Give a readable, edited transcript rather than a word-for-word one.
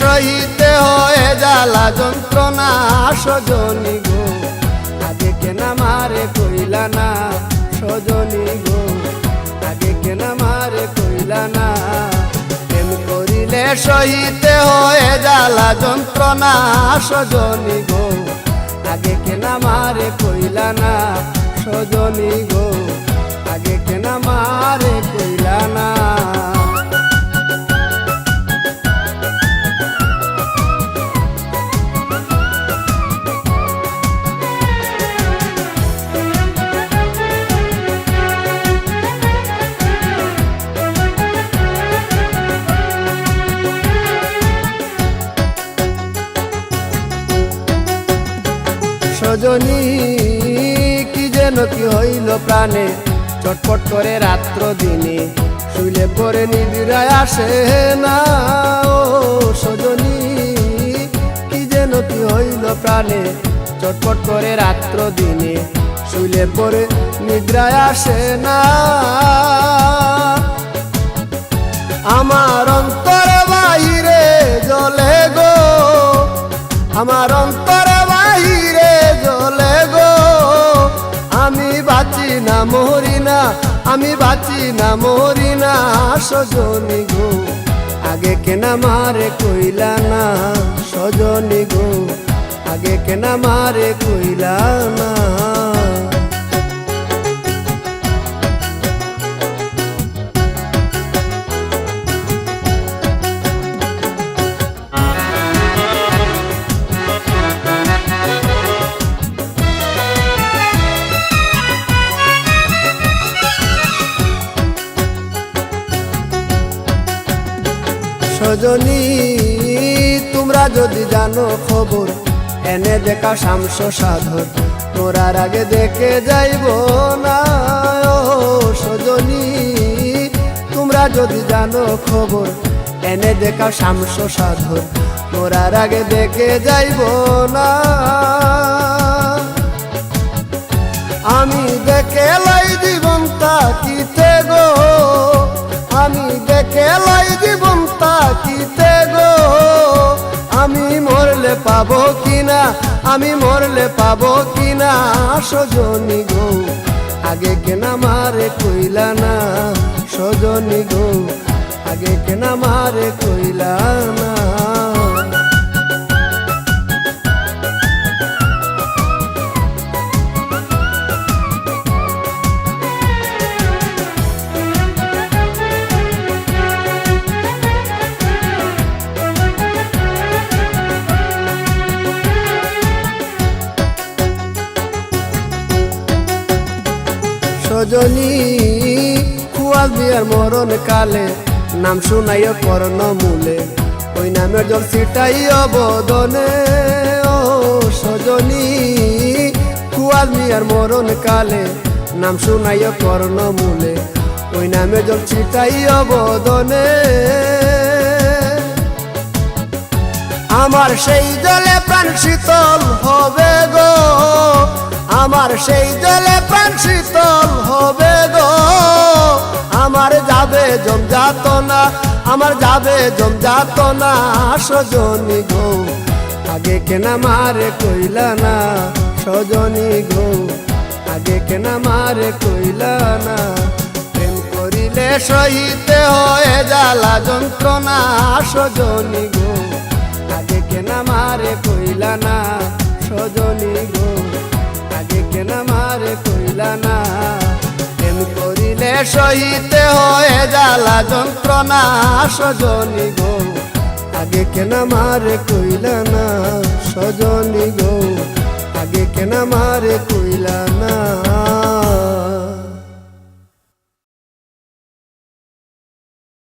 সহিতে হয়ে জ্বালা যন্ত্রণা সজনী গো, আগে কেন আমারে কইলা না সজনী গো, আগে কেন আমারে কইলা না। প্রেম করিলে সহিতে হয়ে জ্বালা যন্ত্রণা সজনী গো, আগে কেন আমারে কইলা না সজনী গো, আগে কেন আমারে কইলা না। সজনী কি যেন কি হইল প্রাণে, চটপট করে রাত্র দিনে, শুইলে পরে নিদ্রায় আসে না। ও সজনী কি যেন কি হইল প্রাণে, চটপট করে রাত্র দিনে, শুইলে পরে নিদ্রায় আসে না। আমার অন্তর বাহিরে জ্বলে গো, আমার অন্তর বাহিরে জ্বলে গো, আমি বাঁচি না মরি না, আমি বাঁচি না মরি না সজনী গো, আগে কেন আমারে কইলা না সজনী গো, আগে কেন আমারে কইলা না। সজনী তোমরা যদি জানো খবর, এনে দেখা শামস সাধর, মোরার আগে দেখে যাইব না। ও সজনী তোমরা যদি জানো খবর, এনে দেখা শামস সাধর, মোরার আগে দেখে যাইব না। আমি দেখে লাই জীবন তাকিতে গো, আমি দেখে লাই জীবন তাকিতে গো, আমি মরলে পাবো কিনা, আমি মরলে পাবো কিনা সজনী গো, আগে কেন আমারে কইলা না সজনী গো, আগে কেন আমারে কইলা না। সজনী খুয়াল বিয়ার মরণ কালে, নাম শুনাইও কর্ণ মূলে, ওই নামের জল ছিটাইও বদনে। ও সজনী খুয়াল বিয়ার মরণ কালে, নাম শুনাইও কর্ণ মূলে, ওই নামের জল ছিটাইও বদনে। আমার সেই জলে প্রাণ শীতল হবে গো, আমার সেই জলে প্রাণ শীতল হবে গো, আমার যাবে জমজাত না, আমার যাবে জমজাত না সজনী গো, আগে কেন আমারে কইলা না সজনী গো, আগে কেন আমারে কইলা না। প্রেম করিলে সহিতে হয়ে জ্বালা যন্ত্রণা সজনী গো, আগে কেন আমারে কইলা না সজনী গো, আগে কেন আমারে কইলা না। প্রেম করিলে সহিতে হয়ে জ্বালা যন্ত্রণা সজনী গো, আগে কেন আমারে কইলা না সজনী গো, আগে কেন আমারে কইলা না।